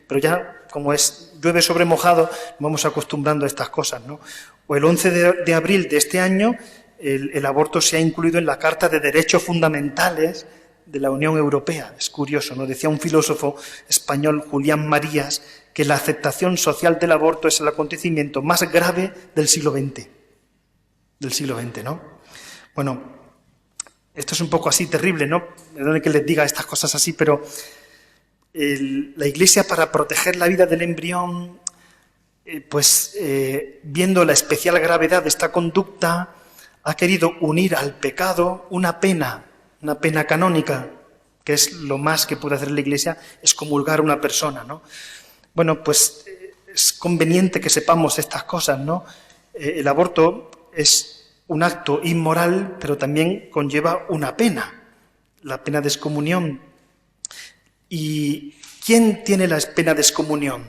B: pero ya, como llueve sobre mojado, vamos acostumbrando a estas cosas, ¿no? O el 11 de abril de este año, el aborto se ha incluido en la Carta de Derechos Fundamentales de la Unión Europea. Es curioso, ¿no? Decía un filósofo español, Julián Marías, que la aceptación social del aborto es el acontecimiento más grave del siglo XX. Del siglo XX, ¿no? Bueno, esto es un poco así terrible, ¿no? Perdone que les diga estas cosas así, pero la Iglesia, para proteger la vida del embrión, viendo la especial gravedad de esta conducta, ha querido unir al pecado una pena canónica, que es lo más que puede hacer la Iglesia, excomulgar a una persona, ¿no? Bueno, pues es conveniente que sepamos estas cosas, ¿no? El aborto es un acto inmoral, pero también conlleva una pena, la pena de excomunión. ¿Y quién tiene la pena de excomunión?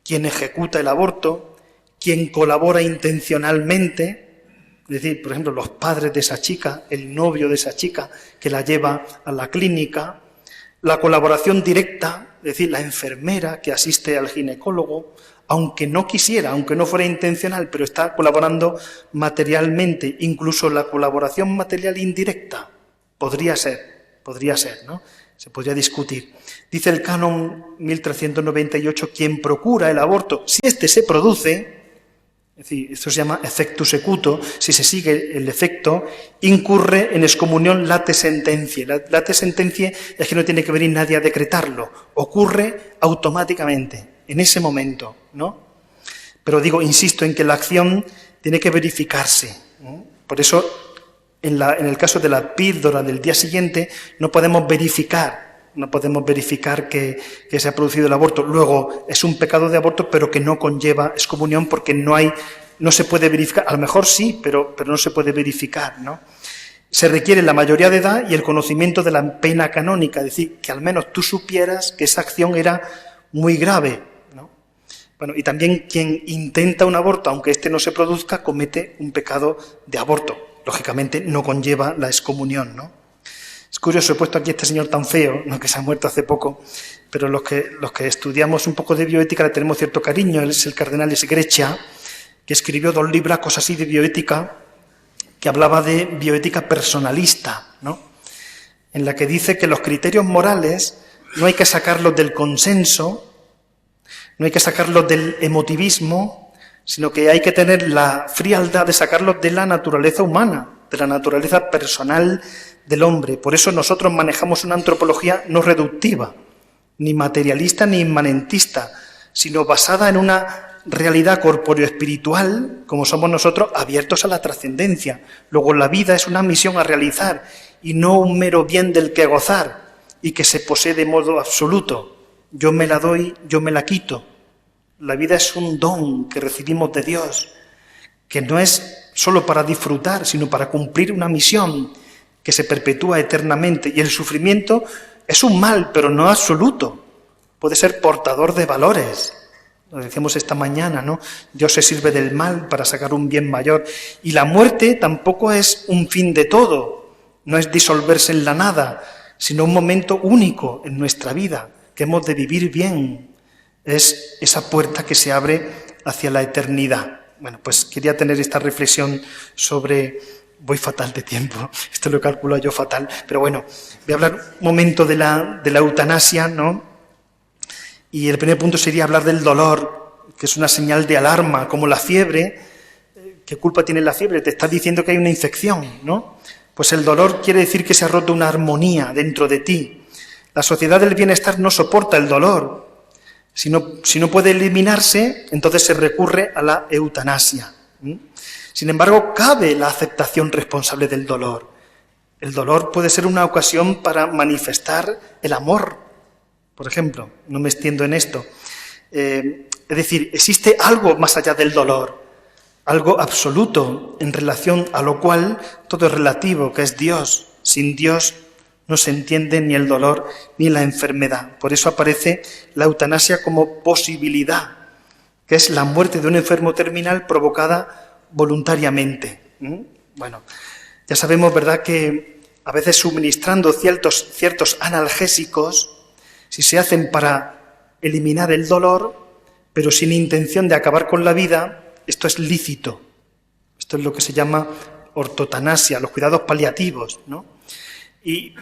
B: Quien ejecuta el aborto, quien colabora intencionalmente. Es decir, por ejemplo, los padres de esa chica, el novio de esa chica que la lleva a la clínica, la colaboración directa, es decir, la enfermera que asiste al ginecólogo, aunque no quisiera, aunque no fuera intencional, pero está colaborando materialmente, incluso la colaboración material indirecta, podría ser, ¿no? Se podría discutir. Dice el canon 1398, quien procura el aborto, si éste se produce, es decir, esto se llama effectus secuto, si se sigue el efecto, incurre en excomunión late sententie. Late sententie es que no tiene que venir nadie a decretarlo, ocurre automáticamente, en ese momento, ¿no? Pero digo, insisto en que la acción tiene que verificarse, ¿no? Por eso, en el caso de la píldora del día siguiente, no podemos verificar que se ha producido el aborto. Luego, es un pecado de aborto, pero que no conlleva excomunión porque no se puede verificar. A lo mejor sí, pero no se puede verificar, ¿no? Se requiere la mayoría de edad y el conocimiento de la pena canónica, es decir, que al menos tú supieras que esa acción era muy grave, ¿no? Bueno, y también quien intenta un aborto, aunque éste no se produzca, comete un pecado de aborto. Lógicamente no conlleva la excomunión, ¿no? Es curioso, he puesto aquí a este señor tan feo, ¿no?, que se ha muerto hace poco, pero los que estudiamos un poco de bioética le tenemos cierto cariño. Él es el cardenal Sgreccia, que escribió 2 libracos así de bioética, que hablaba de bioética personalista, ¿no?, en la que dice que los criterios morales no hay que sacarlos del consenso, no hay que sacarlos del emotivismo, sino que hay que tener la frialdad de sacarlos de la naturaleza humana, de la naturaleza personal del hombre. Por eso nosotros manejamos una antropología no reductiva, ni materialista ni inmanentista, sino basada en una realidad corpóreo-espiritual, como somos nosotros, abiertos a la trascendencia. Luego la vida es una misión a realizar y no un mero bien del que gozar y que se posee de modo absoluto. Yo me la doy, yo me la quito. La vida es un don que recibimos de Dios, que no es solo para disfrutar, sino para cumplir una misión que se perpetúa eternamente. Y el sufrimiento es un mal, pero no absoluto. Puede ser portador de valores. Lo decíamos esta mañana, ¿no? Dios se sirve del mal para sacar un bien mayor. Y la muerte tampoco es un fin de todo, no es disolverse en la nada, sino un momento único en nuestra vida, que hemos de vivir bien. Es esa puerta que se abre hacia la eternidad. Bueno, pues quería tener esta reflexión sobre... Voy fatal de tiempo, esto lo calculo yo fatal, pero bueno, voy a hablar un momento de la eutanasia, ¿no? Y el primer punto sería hablar del dolor, que es una señal de alarma, como la fiebre. ¿Qué culpa tiene la fiebre? Te está diciendo que hay una infección, ¿no? Pues el dolor quiere decir que se ha roto una armonía dentro de ti. La sociedad del bienestar no soporta el dolor. Si no puede eliminarse, entonces se recurre a la eutanasia. Sin embargo, cabe la aceptación responsable del dolor. El dolor puede ser una ocasión para manifestar el amor. Por ejemplo, no me extiendo en esto. Es decir, existe algo más allá del dolor, algo absoluto en relación a lo cual todo es relativo, que es Dios. Sin Dios no se entiende ni el dolor ni la enfermedad. Por eso aparece la eutanasia como posibilidad, que es la muerte de un enfermo terminal provocada voluntariamente. Bueno, ya sabemos, ¿verdad?, que a veces suministrando ciertos analgésicos, si se hacen para eliminar el dolor, pero sin intención de acabar con la vida, esto es lícito. Esto es lo que se llama ortotanasia, los cuidados paliativos, ¿no?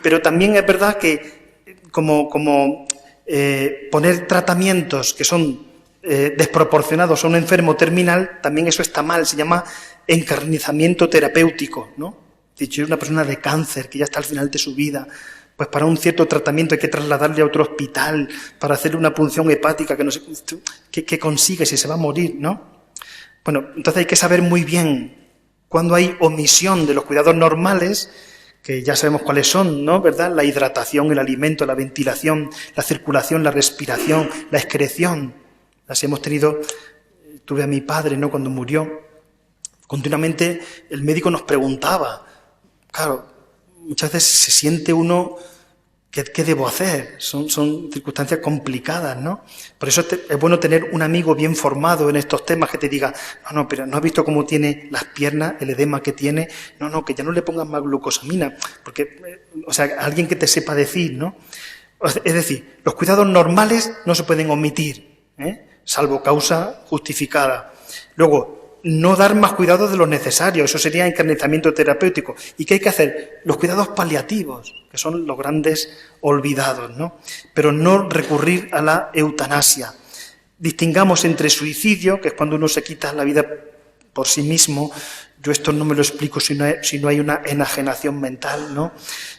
B: Pero también es verdad que como poner tratamientos que son desproporcionados a un enfermo terminal, también eso está mal, se llama encarnizamiento terapéutico, ¿no? Dicho, una persona de cáncer que ya está al final de su vida, pues para un cierto tratamiento hay que trasladarle a otro hospital para hacerle una punción hepática que no sé qué consigue si se va a morir, ¿no? Bueno, entonces hay que saber muy bien cuando hay omisión de los cuidados normales, que ya sabemos cuáles son, ¿no?, ¿verdad? La hidratación, el alimento, la ventilación, la circulación, la respiración, la excreción. Así tuve a mi padre, ¿no?, cuando murió, continuamente el médico nos preguntaba, claro, muchas veces se siente uno, ¿qué debo hacer? Son circunstancias complicadas, ¿no? Por eso es bueno tener un amigo bien formado en estos temas que te diga, no, pero ¿no has visto cómo tiene las piernas, el edema que tiene? No, que ya no le pongas más glucosamina, porque, alguien que te sepa decir, ¿no? Es decir, los cuidados normales no se pueden omitir, salvo causa justificada. Luego, no dar más cuidado de lo necesario, eso sería encarnizamiento terapéutico. ¿Y qué hay que hacer? Los cuidados paliativos, que son los grandes olvidados, ¿no? Pero no recurrir a la eutanasia. Distingamos entre suicidio, que es cuando uno se quita la vida por sí mismo. Yo esto no me lo explico si no hay una enajenación mental, ¿no?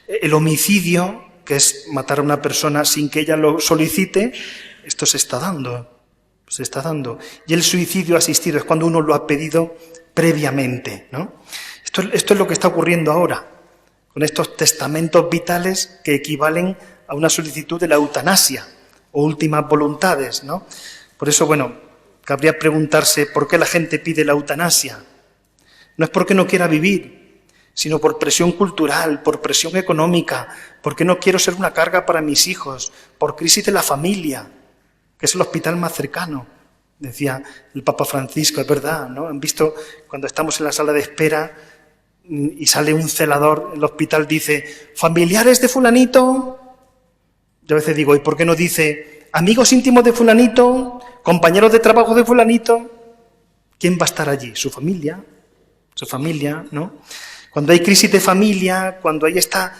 B: El homicidio, que es matar a una persona sin que ella lo solicite, esto se está dando. Y el suicidio asistido es cuando uno lo ha pedido previamente, ¿no? Esto es lo que está ocurriendo ahora, con estos testamentos vitales que equivalen a una solicitud de la eutanasia o últimas voluntades, ¿no? Por eso, cabría preguntarse por qué la gente pide la eutanasia. No es porque no quiera vivir, sino por presión cultural, por presión económica, porque no quiero ser una carga para mis hijos, por crisis de la familia, que es el hospital más cercano, decía el Papa Francisco, es verdad, ¿no? Han visto cuando estamos en la sala de espera y sale un celador, el hospital dice, familiares de fulanito. Yo a veces digo, ¿y por qué no dice amigos íntimos de fulanito, compañeros de trabajo de fulanito? ¿Quién va a estar allí? Su familia, ¿no? Cuando hay crisis de familia, cuando hay esta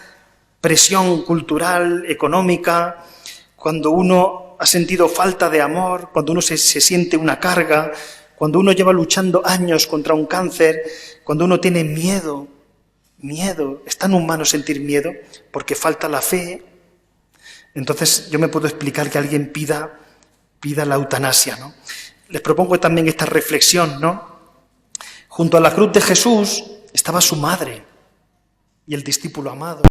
B: presión cultural, económica, cuando uno ha sentido falta de amor, cuando uno se siente una carga, cuando uno lleva luchando años contra un cáncer, cuando uno tiene miedo, es tan humano sentir miedo porque falta la fe. Entonces yo me puedo explicar que alguien pida la eutanasia, ¿no? Les propongo también esta reflexión, ¿no? Junto a la cruz de Jesús estaba su madre y el discípulo amado.